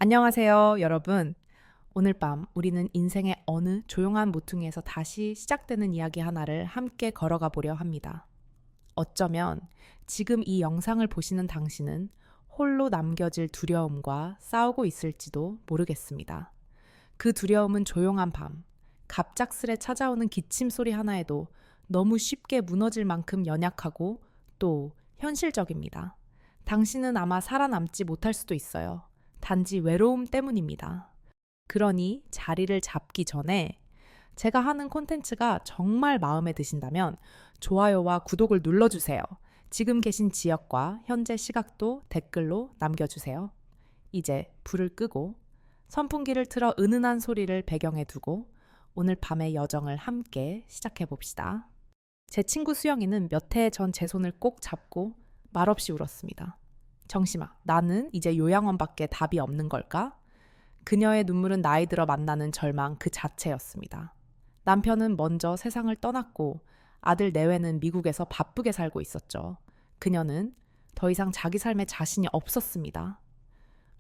안녕하세요, 여러분. 오늘 밤 우리는 인생의 어느 조용한 모퉁이에서 다시 시작되는 이야기 하나를 함께 걸어가 보려 합니다. 어쩌면 지금 이 영상을 보시는 당신은 홀로 남겨질 두려움과 싸우고 있을지도 모르겠습니다. 그 두려움은 조용한 밤, 갑작스레 찾아오는 기침 소리 하나에도 너무 쉽게 무너질 만큼 연약하고 또 현실적입니다. 당신은 아마 살아남지 못할 수도 있어요. 단지 외로움 때문입니다. 그러니 자리를 잡기 전에 제가 하는 콘텐츠가 정말 마음에 드신다면 좋아요와 구독을 눌러주세요. 지금 계신 지역과 현재 시각도 댓글로 남겨주세요. 이제 불을 끄고 선풍기를 틀어 은은한 소리를 배경에 두고 오늘 밤의 여정을 함께 시작해 봅시다. 제 친구 수영이는 몇 해 전 제 손을 꼭 잡고 말없이 울었습니다. 정심아, 나는 이제 요양원밖에 답이 없는 걸까? 그녀의 눈물은 나이 들어 만나는 절망 그 자체였습니다. 남편은 먼저 세상을 떠났고 아들 내외는 미국에서 바쁘게 살고 있었죠. 그녀는 더 이상 자기 삶에 자신이 없었습니다.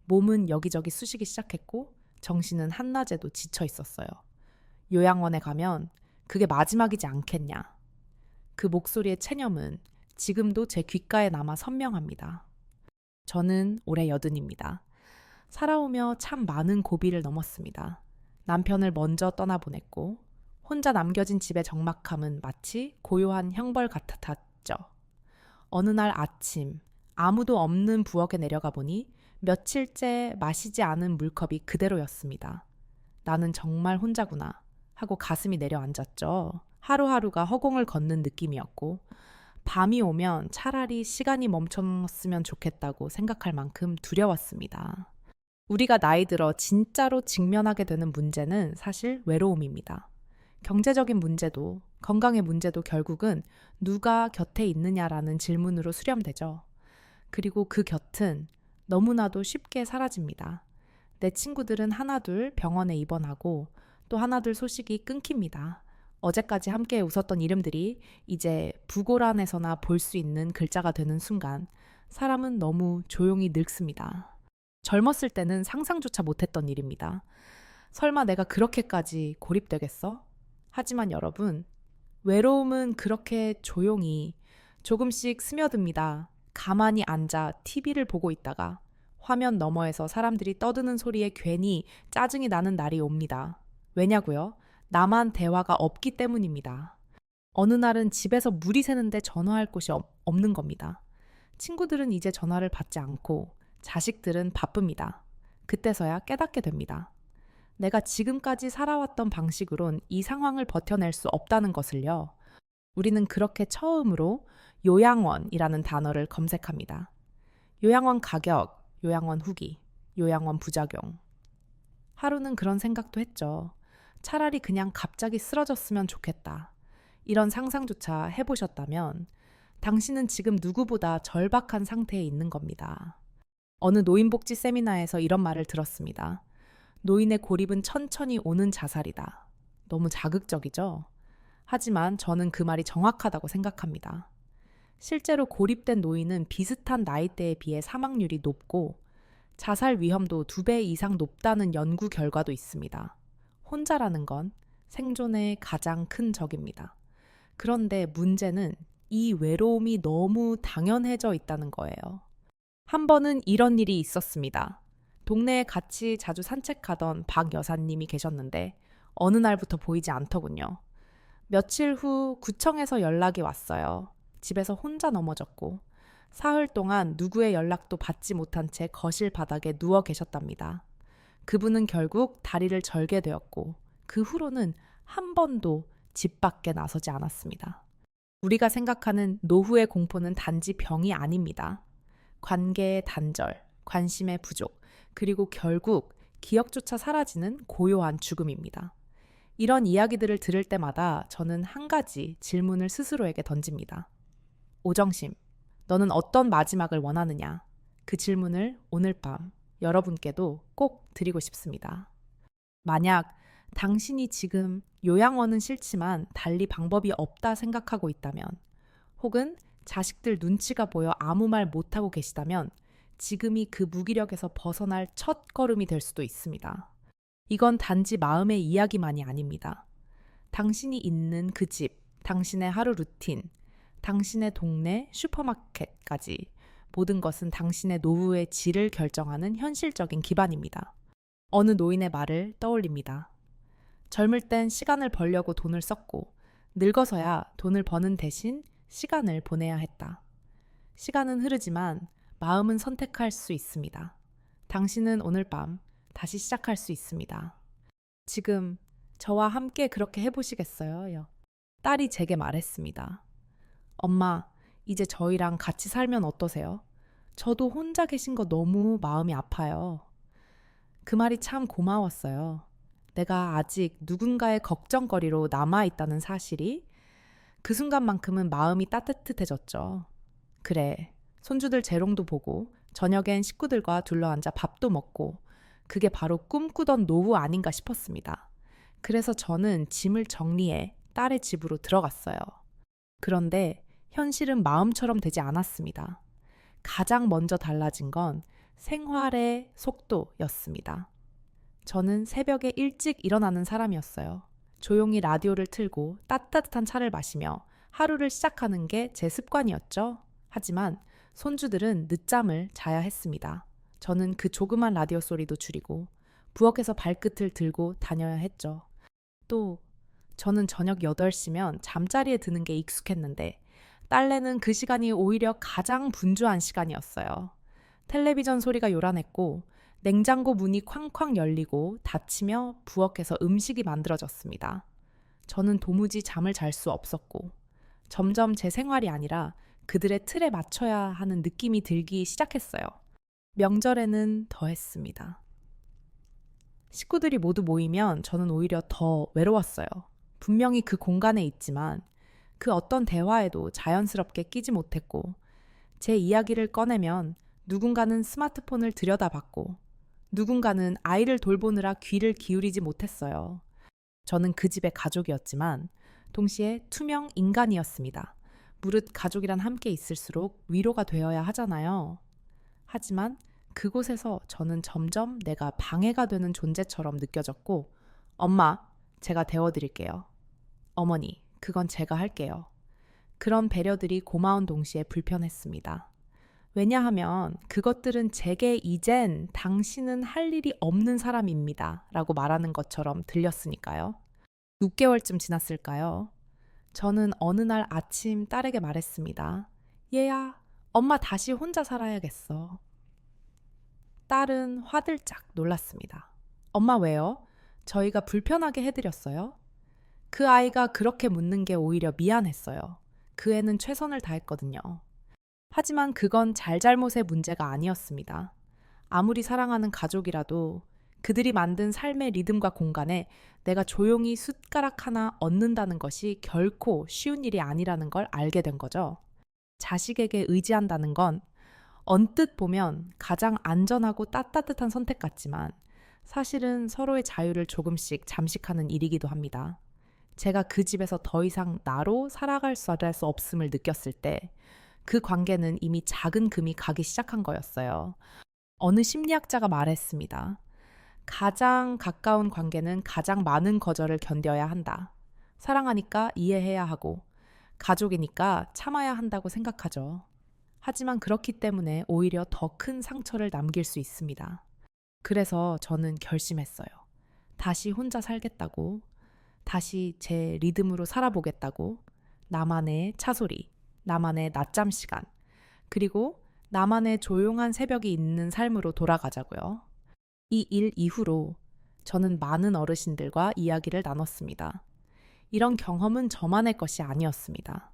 몸은 여기저기 쑤시기 시작했고 정신은 한낮에도 지쳐 있었어요. 요양원에 가면 그게 마지막이지 않겠냐. 그 목소리의 체념은 지금도 제 귓가에 남아 선명합니다. 저는 올해 80입니다. 살아오며 참 많은 고비를 넘었습니다. 남편을 먼저 떠나보냈고 혼자 남겨진 집의 적막함은 마치 고요한 형벌 같았죠. 어느 날 아침 아무도 없는 부엌에 내려가 보니 며칠째 마시지 않은 물컵이 그대로였습니다. 나는 정말 혼자구나 하고 가슴이 내려앉았죠. 하루하루가 허공을 걷는 느낌이었고 밤이 오면 차라리 시간이 멈췄으면 좋겠다고 생각할 만큼 두려웠습니다. 우리가 나이 들어 진짜로 직면하게 되는 문제는 사실 외로움입니다. 경제적인 문제도 건강의 문제도 결국은 누가 곁에 있느냐라는 질문으로 수렴되죠. 그리고 그 곁은 너무나도 쉽게 사라집니다. 내 친구들은 하나둘 병원에 입원하고 또 하나둘 소식이 끊깁니다. 어제까지 함께 웃었던 이름들이 이제 부고란에서나 볼 수 있는 글자가 되는 순간 사람은 너무 조용히 늙습니다. 젊었을 때는 상상조차 못했던 일입니다. 설마 내가 그렇게까지 고립되겠어? 하지만 여러분, 외로움은 그렇게 조용히 조금씩 스며듭니다. 가만히 앉아 TV를 보고 있다가 화면 너머에서 사람들이 떠드는 소리에 괜히 짜증이 나는 날이 옵니다. 왜냐고요? 나만 대화가 없기 때문입니다. 어느 날은 집에서 물이 새는데 전화할 곳이 없는 겁니다. 친구들은 이제 전화를 받지 않고 자식들은 바쁩니다. 그때서야 깨닫게 됩니다. 내가 지금까지 살아왔던 방식으론 이 상황을 버텨낼 수 없다는 것을요. 우리는 그렇게 처음으로 요양원이라는 단어를 검색합니다. 요양원 가격, 요양원 후기, 요양원 부작용. 하루는 그런 생각도 했죠. 차라리 그냥 갑자기 쓰러졌으면 좋겠다. 이런 상상조차 해보셨다면 당신은 지금 누구보다 절박한 상태에 있는 겁니다. 어느 노인복지 세미나에서 이런 말을 들었습니다. 노인의 고립은 천천히 오는 자살이다. 너무 자극적이죠? 하지만 저는 그 말이 정확하다고 생각합니다. 실제로 고립된 노인은 비슷한 나이대에 비해 사망률이 높고 자살 위험도 2배 이상 높다는 연구 결과도 있습니다. 혼자라는 건 생존의 가장 큰 적입니다. 그런데 문제는 이 외로움이 너무 당연해져 있다는 거예요. 한 번은 이런 일이 있었습니다. 동네에 같이 자주 산책하던 박 여사님이 계셨는데 어느 날부터 보이지 않더군요. 며칠 후 구청에서 연락이 왔어요. 집에서 혼자 넘어졌고 사흘 동안 누구의 연락도 받지 못한 채 거실 바닥에 누워 계셨답니다. 그분은 결국 다리를 절게 되었고 그 후로는 한 번도 집 밖에 나서지 않았습니다. 우리가 생각하는 노후의 공포는 단지 병이 아닙니다. 관계의 단절, 관심의 부족, 그리고 결국 기억조차 사라지는 고요한 죽음입니다. 이런 이야기들을 들을 때마다 저는 한 가지 질문을 스스로에게 던집니다. 오정심, 너는 어떤 마지막을 원하느냐? 그 질문을 오늘 밤 여러분께도 꼭 드리고 싶습니다. 만약 당신이 지금 요양원은 싫지만 달리 방법이 없다 생각하고 있다면, 혹은 자식들 눈치가 보여 아무 말 못하고 계시다면 지금이 그 무기력에서 벗어날 첫 걸음이 될 수도 있습니다. 이건 단지 마음의 이야기만이 아닙니다. 당신이 있는 그 집, 당신의 하루 루틴, 당신의 동네 슈퍼마켓까지 모든 것은 당신의 노후의 질을 결정하는 현실적인 기반입니다. 어느 노인의 말을 떠올립니다. 젊을 땐 시간을 벌려고 돈을 썼고 늙어서야 돈을 버는 대신 시간을 보내야 했다. 시간은 흐르지만 마음은 선택할 수 있습니다. 당신은 오늘 밤 다시 시작할 수 있습니다. 지금 저와 함께 그렇게 해보시겠어요? 딸이 제게 말했습니다. 엄마, 이제 저희랑 같이 살면 어떠세요? 저도 혼자 계신 거 너무 마음이 아파요. 그 말이 참 고마웠어요. 내가 아직 누군가의 걱정거리로 남아있다는 사실이 그 순간만큼은 마음이 따뜻해졌죠. 그래, 손주들 재롱도 보고 저녁엔 식구들과 둘러앉아 밥도 먹고 그게 바로 꿈꾸던 노후 아닌가 싶었습니다. 그래서 저는 짐을 정리해 딸의 집으로 들어갔어요. 그런데 현실은 마음처럼 되지 않았습니다. 가장 먼저 달라진 건 생활의 속도였습니다. 저는 새벽에 일찍 일어나는 사람이었어요. 조용히 라디오를 틀고 따뜻한 차를 마시며 하루를 시작하는 게 제 습관이었죠. 하지만 손주들은 늦잠을 자야 했습니다. 저는 그 조그만 라디오 소리도 줄이고 부엌에서 발끝을 들고 다녀야 했죠. 또 저는 저녁 8시면 잠자리에 드는 게 익숙했는데 딸내는 그 시간이 오히려 가장 분주한 시간이었어요. 텔레비전 소리가 요란했고 냉장고 문이 쾅쾅 열리고 닫히며 부엌에서 음식이 만들어졌습니다. 저는 도무지 잠을 잘 수 없었고 점점 제 생활이 아니라 그들의 틀에 맞춰야 하는 느낌이 들기 시작했어요. 명절에는 더했습니다. 식구들이 모두 모이면 저는 오히려 더 외로웠어요. 분명히 그 공간에 있지만 그 어떤 대화에도 자연스럽게 끼지 못했고 제 이야기를 꺼내면 누군가는 스마트폰을 들여다봤고 누군가는 아이를 돌보느라 귀를 기울이지 못했어요. 저는 그 집의 가족이었지만 동시에 투명 인간이었습니다. 무릇 가족이란 함께 있을수록 위로가 되어야 하잖아요. 하지만 그곳에서 저는 점점 내가 방해가 되는 존재처럼 느껴졌고 엄마, 제가 데워드릴게요. 어머니, 그건 제가 할게요. 그런 배려들이 고마운 동시에 불편했습니다. 왜냐하면 그것들은 제게 이젠 당신은 할 일이 없는 사람입니다. 라고 말하는 것처럼 들렸으니까요. 6개월쯤 지났을까요? 저는 어느 날 아침 딸에게 말했습니다. 얘야, 엄마 다시 혼자 살아야겠어. 딸은 화들짝 놀랐습니다. 엄마 왜요? 저희가 불편하게 해드렸어요? 그 아이가 그렇게 묻는 게 오히려 미안했어요. 그 애는 최선을 다했거든요. 하지만 그건 잘잘못의 문제가 아니었습니다. 아무리 사랑하는 가족이라도 그들이 만든 삶의 리듬과 공간에 내가 조용히 숟가락 하나 얹는다는 것이 결코 쉬운 일이 아니라는 걸 알게 된 거죠. 자식에게 의지한다는 건 언뜻 보면 가장 안전하고 따뜻한 선택 같지만 사실은 서로의 자유를 조금씩 잠식하는 일이기도 합니다. 제가 그 집에서 더 이상 나로 살아갈 수 없음을 느꼈을 때 그 관계는 이미 작은 금이 가기 시작한 거였어요. 어느 심리학자가 말했습니다. 가장 가까운 관계는 가장 많은 거절을 견뎌야 한다. 사랑하니까 이해해야 하고 가족이니까 참아야 한다고 생각하죠. 하지만 그렇기 때문에 오히려 더 큰 상처를 남길 수 있습니다. 그래서 저는 결심했어요. 다시 혼자 살겠다고, 다시 제 리듬으로 살아보겠다고, 나만의 차소리, 나만의 낮잠 시간, 그리고 나만의 조용한 새벽이 있는 삶으로 돌아가자고요. 이 일 이후로 저는 많은 어르신들과 이야기를 나눴습니다. 이런 경험은 저만의 것이 아니었습니다.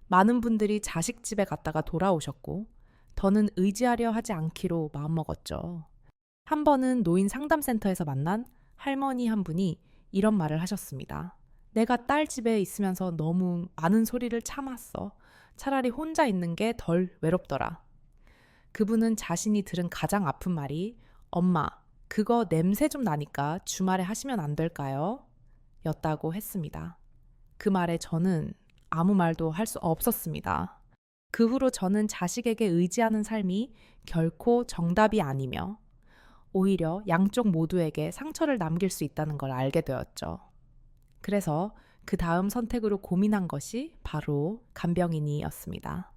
많은 분들이 자식 집에 갔다가 돌아오셨고 더는 의지하려 하지 않기로 마음먹었죠. 한 번은 노인 상담센터에서 만난 할머니 한 분이 이런 말을 하셨습니다. 내가 딸 집에 있으면서 너무 많은 소리를 참았어. 차라리 혼자 있는 게 덜 외롭더라. 그분은 자신이 들은 가장 아픈 말이 엄마, 그거 냄새 좀 나니까 주말에 하시면 안 될까요? 였다고 했습니다. 그 말에 저는 아무 말도 할 수 없었습니다. 그 후로 저는 자식에게 의지하는 삶이 결코 정답이 아니며 오히려 양쪽 모두에게 상처를 남길 수 있다는 걸 알게 되었죠. 그래서 그 다음 선택으로 고민한 것이 바로 간병인이었습니다.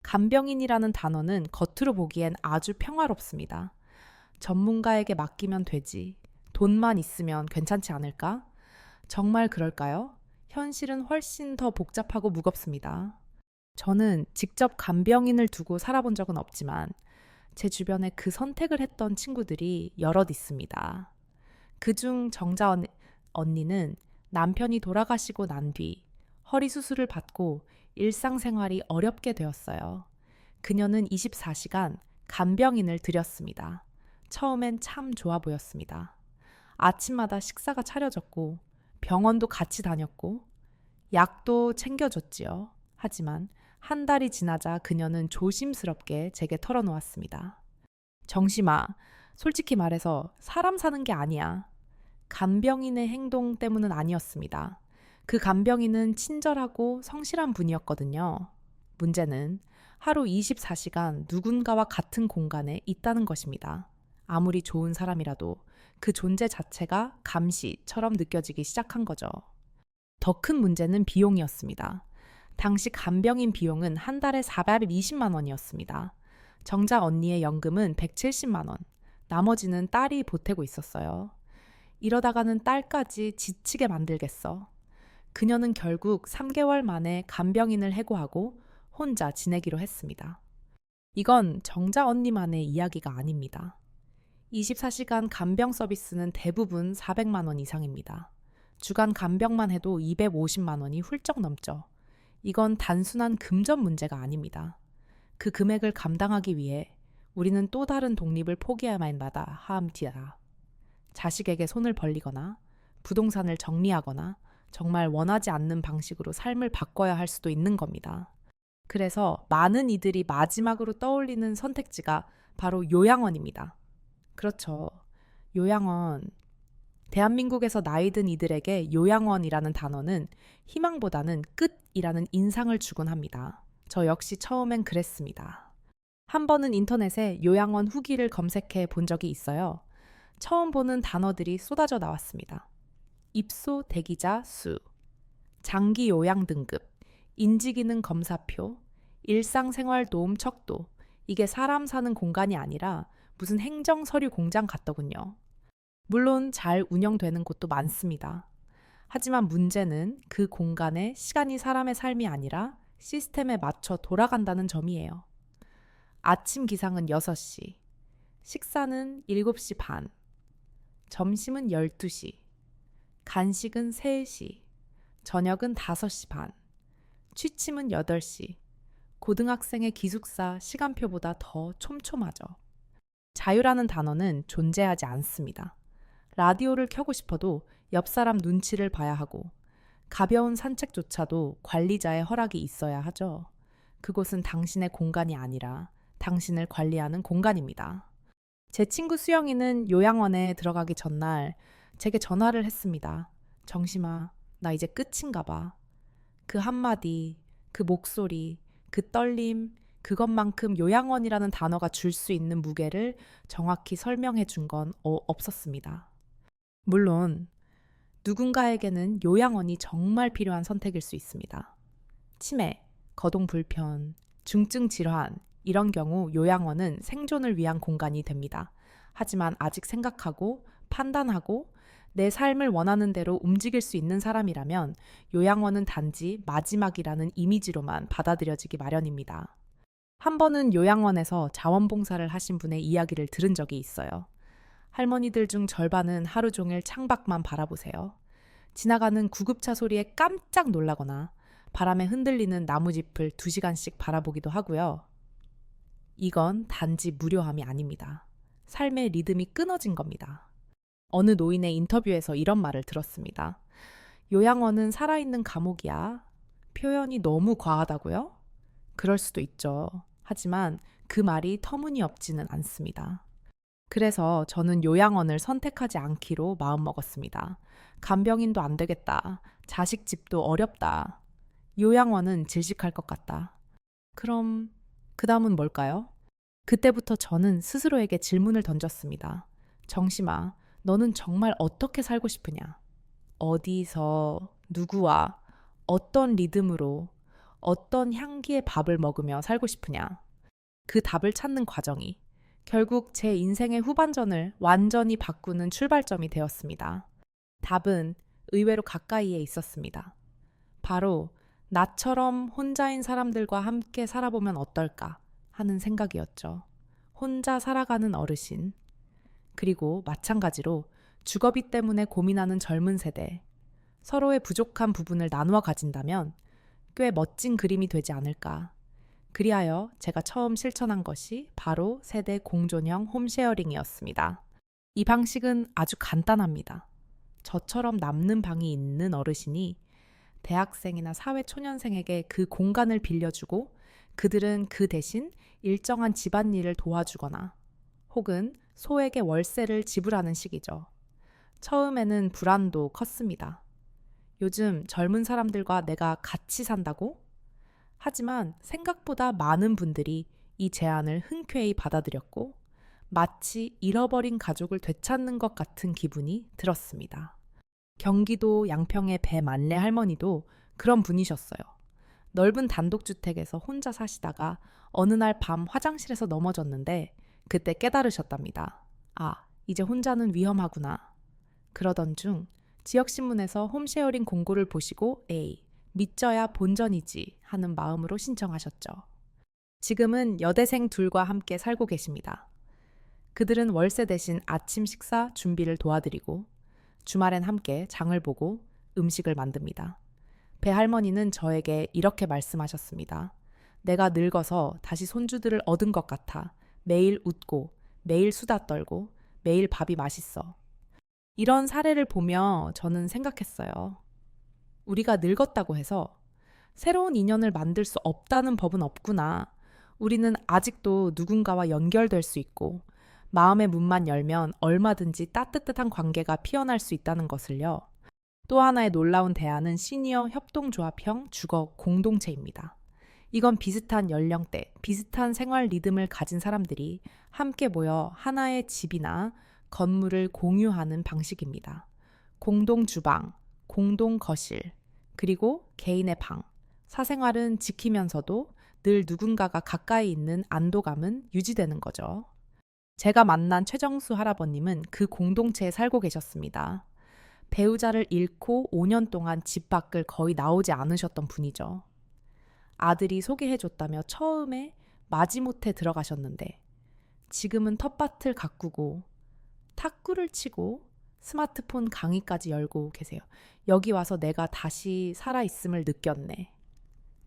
간병인이라는 단어는 겉으로 보기엔 아주 평화롭습니다. 전문가에게 맡기면 되지. 돈만 있으면 괜찮지 않을까? 정말 그럴까요? 현실은 훨씬 더 복잡하고 무겁습니다. 저는 직접 간병인을 두고 살아본 적은 없지만 제 주변에 그 선택을 했던 친구들이 여럿 있습니다. 그중 정자 언니는 남편이 돌아가시고 난 뒤 허리 수술을 받고 일상생활이 어렵게 되었어요. 그녀는 24시간 간병인을 들였습니다. 처음엔 참 좋아 보였습니다. 아침마다 식사가 차려졌고 병원도 같이 다녔고 약도 챙겨줬지요. 하지만 한 달이 지나자 그녀는 조심스럽게 제게 털어놓았습니다. 정심아, 솔직히 말해서 사람 사는 게 아니야. 간병인의 행동 때문은 아니었습니다. 그 간병인은 친절하고 성실한 분이었거든요. 문제는 하루 24시간 누군가와 같은 공간에 있다는 것입니다. 아무리 좋은 사람이라도 그 존재 자체가 감시처럼 느껴지기 시작한 거죠. 더 큰 문제는 비용이었습니다. 당시 간병인 비용은 한 달에 420만 원이었습니다. 정자 언니의 연금은 170만 원, 나머지는 딸이 보태고 있었어요. 이러다가는 딸까지 지치게 만들겠어. 그녀는 결국 3개월 만에 간병인을 해고하고 혼자 지내기로 했습니다. 이건 정자 언니만의 이야기가 아닙니다. 24시간 간병 서비스는 대부분 400만 원 이상입니다. 주간 간병만 해도 250만 원이 훌쩍 넘죠. 이건 단순한 금전 문제가 아닙니다. 그 금액을 감당하기 위해 우리는 또 다른 독립을 포기해야만 합니다. 자식에게 손을 벌리거나 부동산을 정리하거나 정말 원하지 않는 방식으로 삶을 바꿔야 할 수도 있는 겁니다. 그래서 많은 이들이 마지막으로 떠올리는 선택지가 바로 요양원입니다. 그렇죠. 요양원. 대한민국에서 나이 든 이들에게 요양원이라는 단어는 희망보다는 끝이라는 인상을 주곤 합니다. 저 역시 처음엔 그랬습니다. 한 번은 인터넷에 요양원 후기를 검색해 본 적이 있어요. 처음 보는 단어들이 쏟아져 나왔습니다. 입소 대기자 수, 장기 요양 등급, 인지기능 검사표, 일상생활 도움 척도. 이게 사람 사는 공간이 아니라 무슨 행정 서류 공장 같더군요. 물론 잘 운영되는 곳도 많습니다. 하지만 문제는 그 공간에 시간이 사람의 삶이 아니라 시스템에 맞춰 돌아간다는 점이에요. 아침 기상은 6시, 식사는 7시 반, 점심은 12시, 간식은 3시, 저녁은 5시 반, 취침은 8시, 고등학생의 기숙사 시간표보다 더 촘촘하죠. 자유라는 단어는 존재하지 않습니다. 라디오를 켜고 싶어도 옆 사람 눈치를 봐야 하고 가벼운 산책조차도 관리자의 허락이 있어야 하죠. 그곳은 당신의 공간이 아니라 당신을 관리하는 공간입니다. 제 친구 수영이는 요양원에 들어가기 전날 제게 전화를 했습니다. 정심아, 나 이제 끝인가 봐. 그 한마디, 그 목소리, 그 떨림, 그것만큼 요양원이라는 단어가 줄 수 있는 무게를 정확히 설명해 준 건 없었습니다. 물론 누군가에게는 요양원이 정말 필요한 선택일 수 있습니다. 치매, 거동 불편, 중증 질환, 이런 경우 요양원은 생존을 위한 공간이 됩니다. 하지만 아직 생각하고 판단하고 내 삶을 원하는 대로 움직일 수 있는 사람이라면 요양원은 단지 마지막이라는 이미지로만 받아들여지기 마련입니다. 한 번은 요양원에서 자원봉사를 하신 분의 이야기를 들은 적이 있어요. 할머니들 중 절반은 하루 종일 창밖만 바라보세요. 지나가는 구급차 소리에 깜짝 놀라거나 바람에 흔들리는 나무짚을 2시간씩 바라보기도 하고요. 이건 단지 무료함이 아닙니다. 삶의 리듬이 끊어진 겁니다. 어느 노인의 인터뷰에서 이런 말을 들었습니다. 요양원은 살아있는 감옥이야. 표현이 너무 과하다고요? 그럴 수도 있죠. 하지만 그 말이 터무니없지는 않습니다. 그래서 저는 요양원을 선택하지 않기로 마음먹었습니다. 간병인도 안 되겠다. 자식 집도 어렵다. 요양원은 질식할 것 같다. 그럼 그 다음은 뭘까요? 그때부터 저는 스스로에게 질문을 던졌습니다. 정심아, 너는 정말 어떻게 살고 싶으냐? 어디서, 누구와, 어떤 리듬으로, 어떤 향기의 밥을 먹으며 살고 싶으냐? 그 답을 찾는 과정이 결국 제 인생의 후반전을 완전히 바꾸는 출발점이 되었습니다. 답은 의외로 가까이에 있었습니다. 바로 나처럼 혼자인 사람들과 함께 살아보면 어떨까 하는 생각이었죠. 혼자 살아가는 어르신, 그리고 마찬가지로 주거비 때문에 고민하는 젊은 세대, 서로의 부족한 부분을 나누어 가진다면 꽤 멋진 그림이 되지 않을까. 그리하여 제가 처음 실천한 것이 바로 세대 공존형 홈쉐어링이었습니다. 이 방식은 아주 간단합니다. 저처럼 남는 방이 있는 어르신이 대학생이나 사회초년생에게 그 공간을 빌려주고 그들은 그 대신 일정한 집안일을 도와주거나 혹은 소에게 월세를 지불하는 식이죠. 처음에는 불안도 컸습니다. 요즘 젊은 사람들과 내가 같이 산다고? 하지만 생각보다 많은 분들이 이 제안을 흔쾌히 받아들였고 마치 잃어버린 가족을 되찾는 것 같은 기분이 들었습니다. 경기도 양평의 배만래 할머니도 그런 분이셨어요. 넓은 단독주택에서 혼자 사시다가 어느 날 밤 화장실에서 넘어졌는데 그때 깨달으셨답니다. 아, 이제 혼자는 위험하구나. 그러던 중 지역신문에서 홈쉐어링 공고를 보시고 에이, 믿져야 본전이지 하는 마음으로 신청하셨죠. 지금은 여대생 둘과 함께 살고 계십니다. 그들은 월세 대신 아침 식사 준비를 도와드리고 주말엔 함께 장을 보고 음식을 만듭니다. 배할머니는 저에게 이렇게 말씀하셨습니다. 내가 늙어서 다시 손주들을 얻은 것 같아. 매일 웃고, 매일 수다 떨고, 매일 밥이 맛있어. 이런 사례를 보며 저는 생각했어요. 우리가 늙었다고 해서 새로운 인연을 만들 수 없다는 법은 없구나. 우리는 아직도 누군가와 연결될 수 있고 마음의 문만 열면 얼마든지 따뜻한 관계가 피어날 수 있다는 것을요. 또 하나의 놀라운 대안은 시니어 협동조합형 주거 공동체입니다. 이건 비슷한 연령대, 비슷한 생활 리듬을 가진 사람들이 함께 모여 하나의 집이나 건물을 공유하는 방식입니다. 공동 주방, 공동 거실, 그리고 개인의 방. 사생활은 지키면서도 늘 누군가가 가까이 있는 안도감은 유지되는 거죠. 제가 만난 최정수 할아버님은 그 공동체에 살고 계셨습니다. 배우자를 잃고 5년 동안 집 밖을 거의 나오지 않으셨던 분이죠. 아들이 소개해줬다며 처음에 마지못해 들어가셨는데 지금은 텃밭을 가꾸고 탁구를 치고 스마트폰 강의까지 열고 계세요. 여기 와서 내가 다시 살아있음을 느꼈네.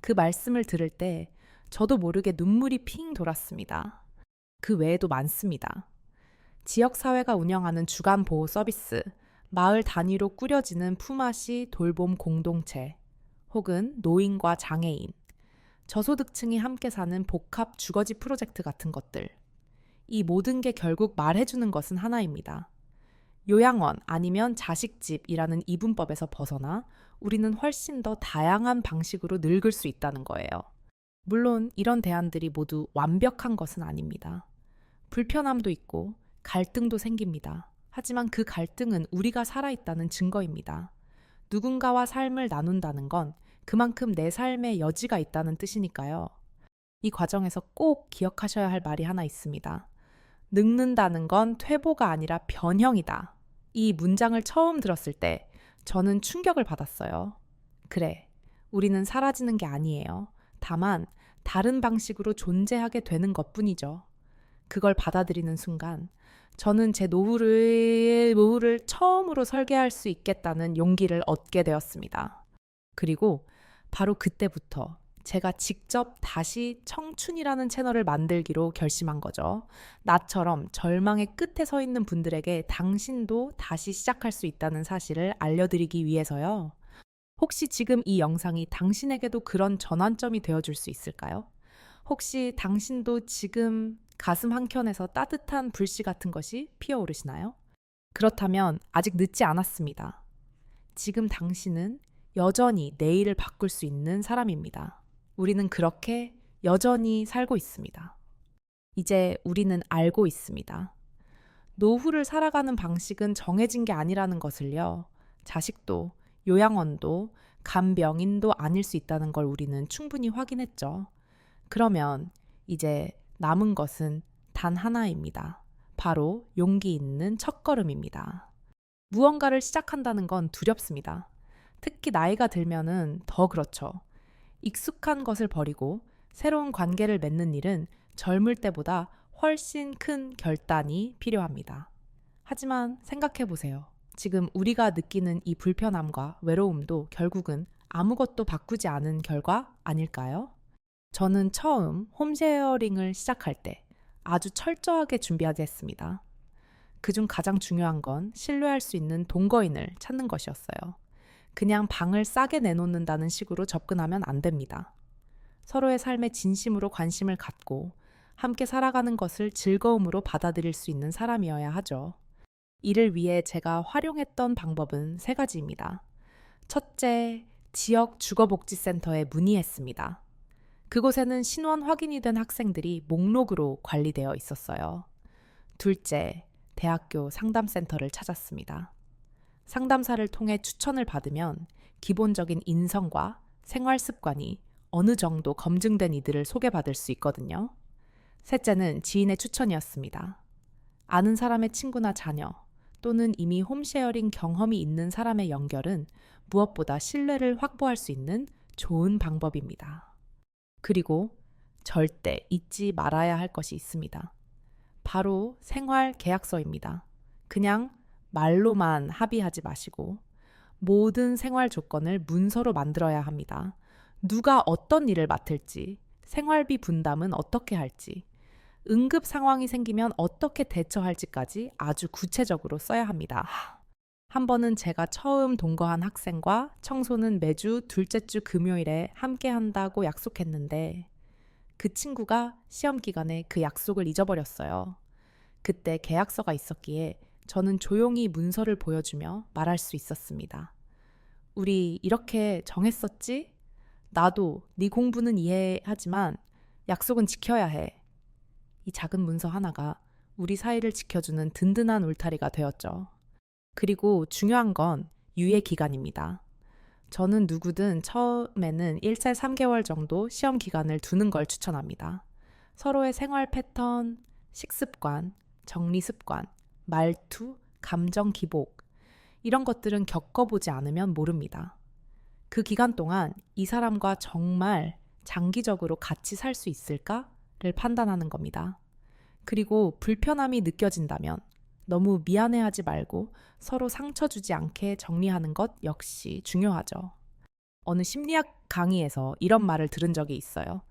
그 말씀을 들을 때 저도 모르게 눈물이 핑 돌았습니다. 그 외에도 많습니다. 지역사회가 운영하는 주간 보호 서비스, 마을 단위로 꾸려지는 품앗이 돌봄 공동체, 혹은 노인과 장애인, 저소득층이 함께 사는 복합 주거지 프로젝트 같은 것들. 이 모든 게 결국 말해주는 것은 하나입니다. 요양원 아니면 자식집이라는 이분법에서 벗어나 우리는 훨씬 더 다양한 방식으로 늙을 수 있다는 거예요. 물론 이런 대안들이 모두 완벽한 것은 아닙니다. 불편함도 있고 갈등도 생깁니다. 하지만 그 갈등은 우리가 살아있다는 증거입니다. 누군가와 삶을 나눈다는 건 그만큼 내 삶에 여지가 있다는 뜻이니까요. 이 과정에서 꼭 기억하셔야 할 말이 하나 있습니다. 늙는다는 건 퇴보가 아니라 변형이다. 이 문장을 처음 들었을 때 저는 충격을 받았어요. 그래, 우리는 사라지는 게 아니에요. 다만 다른 방식으로 존재하게 되는 것뿐이죠. 그걸 받아들이는 순간 저는 제 노후를 처음으로 설계할 수 있겠다는 용기를 얻게 되었습니다. 그리고 바로 그때부터 제가 직접 다시 청춘이라는 채널을 만들기로 결심한 거죠. 나처럼 절망의 끝에 서 있는 분들에게 당신도 다시 시작할 수 있다는 사실을 알려드리기 위해서요. 혹시 지금 이 영상이 당신에게도 그런 전환점이 되어줄 수 있을까요? 혹시 당신도 지금 가슴 한켠에서 따뜻한 불씨 같은 것이 피어오르시나요? 그렇다면 아직 늦지 않았습니다. 지금 당신은 여전히 내일을 바꿀 수 있는 사람입니다. 우리는 그렇게 여전히 살고 있습니다. 이제 우리는 알고 있습니다. 노후를 살아가는 방식은 정해진 게 아니라는 것을요. 자식도, 요양원도, 간병인도 아닐 수 있다는 걸 우리는 충분히 확인했죠. 그러면 이제 남은 것은 단 하나입니다. 바로 용기 있는 첫걸음입니다. 무언가를 시작한다는 건 두렵습니다. 특히 나이가 들면은 더 그렇죠. 익숙한 것을 버리고 새로운 관계를 맺는 일은 젊을 때보다 훨씬 큰 결단이 필요합니다. 하지만 생각해 보세요. 지금 우리가 느끼는 이 불편함과 외로움도 결국은 아무것도 바꾸지 않은 결과 아닐까요? 저는 처음 홈쉐어링을 시작할 때 아주 철저하게 준비하게 했습니다. 그중 가장 중요한 건 신뢰할 수 있는 동거인을 찾는 것이었어요. 그냥 방을 싸게 내놓는다는 식으로 접근하면 안 됩니다. 서로의 삶에 진심으로 관심을 갖고 함께 살아가는 것을 즐거움으로 받아들일 수 있는 사람이어야 하죠. 이를 위해 제가 활용했던 방법은 3가지입니다. 첫째, 지역 주거복지센터에 문의했습니다. 그곳에는 신원 확인이 된 학생들이 목록으로 관리되어 있었어요. 둘째, 대학교 상담센터를 찾았습니다. 상담사를 통해 추천을 받으면 기본적인 인성과 생활 습관이 어느 정도 검증된 이들을 소개받을 수 있거든요. 셋째는 지인의 추천이었습니다. 아는 사람의 친구나 자녀 또는 이미 홈쉐어링 경험이 있는 사람의 연결은 무엇보다 신뢰를 확보할 수 있는 좋은 방법입니다. 그리고 절대 잊지 말아야 할 것이 있습니다. 바로 생활 계약서입니다. 그냥 말로만 합의하지 마시고 모든 생활 조건을 문서로 만들어야 합니다. 누가 어떤 일을 맡을지, 생활비 분담은 어떻게 할지, 응급 상황이 생기면 어떻게 대처할지까지 아주 구체적으로 써야 합니다. 한 번은 제가 처음 동거한 학생과 청소는 매주 둘째 주 금요일에 함께 한다고 약속했는데 그 친구가 시험 기간에 그 약속을 잊어버렸어요. 그때 계약서가 있었기에 저는 조용히 문서를 보여주며 말할 수 있었습니다. 우리 이렇게 정했었지? 나도 네 공부는 이해하지만 약속은 지켜야 해. 이 작은 문서 하나가 우리 사이를 지켜주는 든든한 울타리가 되었죠. 그리고 중요한 건 유예 기간입니다. 저는 누구든 처음에는 1세 3개월 정도 시험 기간을 두는 걸 추천합니다. 서로의 생활 패턴, 식습관, 정리 습관, 말투, 감정 기복 이런 것들은 겪어보지 않으면 모릅니다. 그 기간 동안 이 사람과 정말 장기적으로 같이 살 수 있을까를 판단하는 겁니다. 그리고 불편함이 느껴진다면 너무 미안해하지 말고 서로 상처 주지 않게 정리하는 것 역시 중요하죠. 어느 심리학 강의에서 이런 말을 들은 적이 있어요.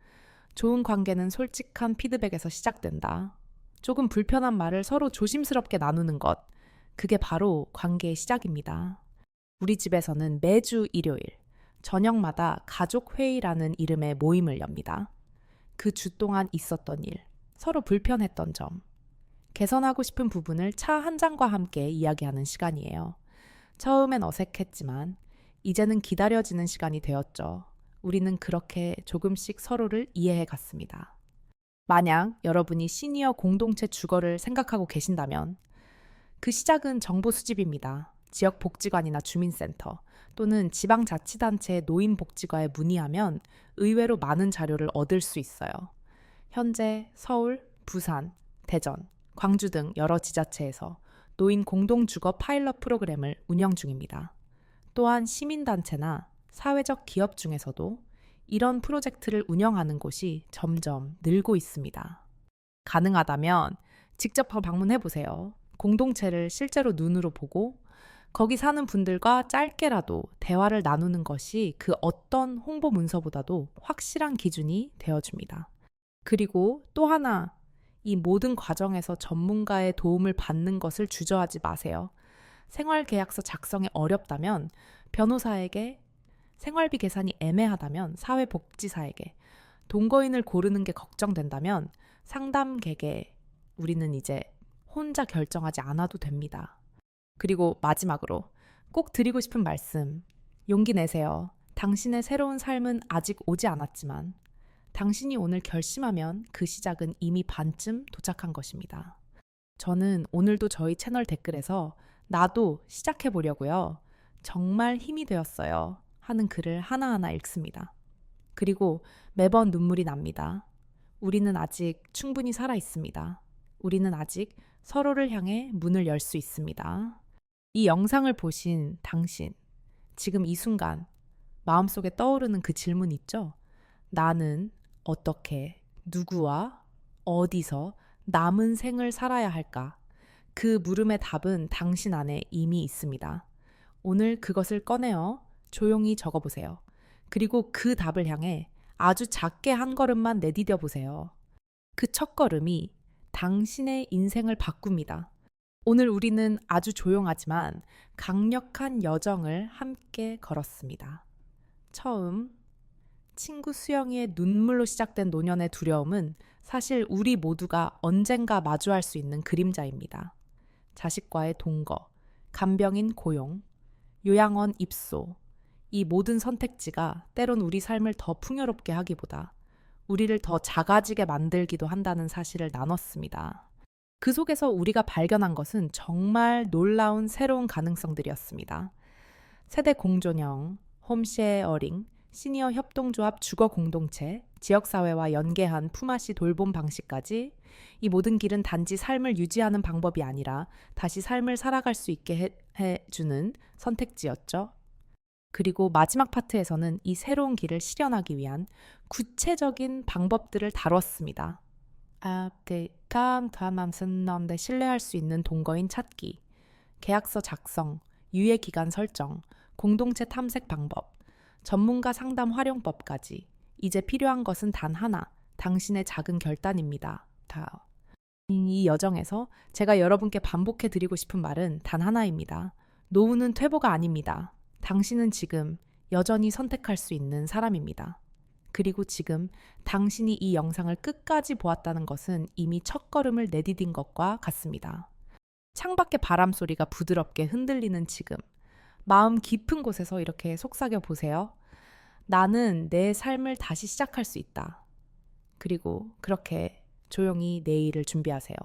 좋은 관계는 솔직한 피드백에서 시작된다. 조금 불편한 말을 서로 조심스럽게 나누는 것, 그게 바로 관계의 시작입니다. 우리 집에서는 매주 일요일, 저녁마다 가족회의라는 이름의 모임을 엽니다. 그 주 동안 있었던 일, 서로 불편했던 점, 개선하고 싶은 부분을 차 한 잔과 함께 이야기하는 시간이에요. 처음엔 어색했지만 이제는 기다려지는 시간이 되었죠. 우리는 그렇게 조금씩 서로를 이해해 갔습니다. 만약 여러분이 시니어 공동체 주거를 생각하고 계신다면 그 시작은 정보 수집입니다. 지역 복지관이나 주민센터 또는 지방자치단체의 노인복지과에 문의하면 의외로 많은 자료를 얻을 수 있어요. 현재 서울, 부산, 대전, 광주 등 여러 지자체에서 노인 공동주거 파일럿 프로그램을 운영 중입니다. 또한 시민단체나 사회적 기업 중에서도 이런 프로젝트를 운영하는 곳이 점점 늘고 있습니다. 가능하다면 직접 방문해보세요. 공동체를 실제로 눈으로 보고 거기 사는 분들과 짧게라도 대화를 나누는 것이 그 어떤 홍보 문서보다도 확실한 기준이 되어줍니다. 그리고 또 하나, 이 모든 과정에서 전문가의 도움을 받는 것을 주저하지 마세요. 생활계약서 작성이 어렵다면 변호사에게, 생활비 계산이 애매하다면 사회복지사에게, 동거인을 고르는 게 걱정된다면 상담객에 우리는 이제 혼자 결정하지 않아도 됩니다. 그리고 마지막으로 꼭 드리고 싶은 말씀, 용기 내세요. 당신의 새로운 삶은 아직 오지 않았지만 당신이 오늘 결심하면 그 시작은 이미 반쯤 도착한 것입니다. 저는 오늘도 저희 채널 댓글에서 나도 시작해 보려고요. 정말 힘이 되었어요. 하는 글을 하나하나 읽습니다. 그리고 매번 눈물이 납니다. 우리는 아직 충분히 살아 있습니다. 우리는 아직 서로를 향해 문을 열 수 있습니다. 이 영상을 보신 당신, 지금 이 순간 마음속에 떠오르는 그 질문 있죠? 나는 어떻게, 누구와, 어디서 남은 생을 살아야 할까? 그 물음의 답은 당신 안에 이미 있습니다. 오늘 그것을 꺼내어 조용히 적어보세요. 그리고 그 답을 향해 아주 작게 한 걸음만 내디뎌 보세요. 그 첫 걸음이 당신의 인생을 바꿉니다. 오늘 우리는 아주 조용하지만 강력한 여정을 함께 걸었습니다. 처음, 친구 수영이의 눈물로 시작된 노년의 두려움은 사실 우리 모두가 언젠가 마주할 수 있는 그림자입니다. 자식과의 동거, 간병인 고용, 요양원 입소, 이 모든 선택지가 때론 우리 삶을 더 풍요롭게 하기보다 우리를 더 작아지게 만들기도 한다는 사실을 나눴습니다. 그 속에서 우리가 발견한 것은 정말 놀라운 새로운 가능성들이었습니다. 세대 공존형, 홈쉐어링, 시니어 협동조합 주거 공동체, 지역사회와 연계한 품앗이 돌봄 방식까지 이 모든 길은 단지 삶을 유지하는 방법이 아니라 다시 삶을 살아갈 수 있게 해주는 선택지였죠. 그리고 마지막 파트에서는 이 새로운 길을 실현하기 위한 구체적인 방법들을 다뤘습니다. 다음함 신뢰할 수 있는 동거인 찾기, 계약서 작성, 유예기간 설정, 공동체 탐색 방법, 전문가 상담 활용법까지 이제 필요한 것은 단 하나, 당신의 작은 결단입니다. 이 여정에서 제가 여러분께 반복해 드리고 싶은 말은 단 하나입니다. 노후는 퇴보가 아닙니다. 당신은 지금 여전히 선택할 수 있는 사람입니다. 그리고 지금 당신이 이 영상을 끝까지 보았다는 것은 이미 첫걸음을 내디딘 것과 같습니다. 창밖의 바람 소리가 부드럽게 흔들리는 지금, 마음 깊은 곳에서 이렇게 속삭여 보세요. 나는 내 삶을 다시 시작할 수 있다. 그리고 그렇게 조용히 내일을 준비하세요.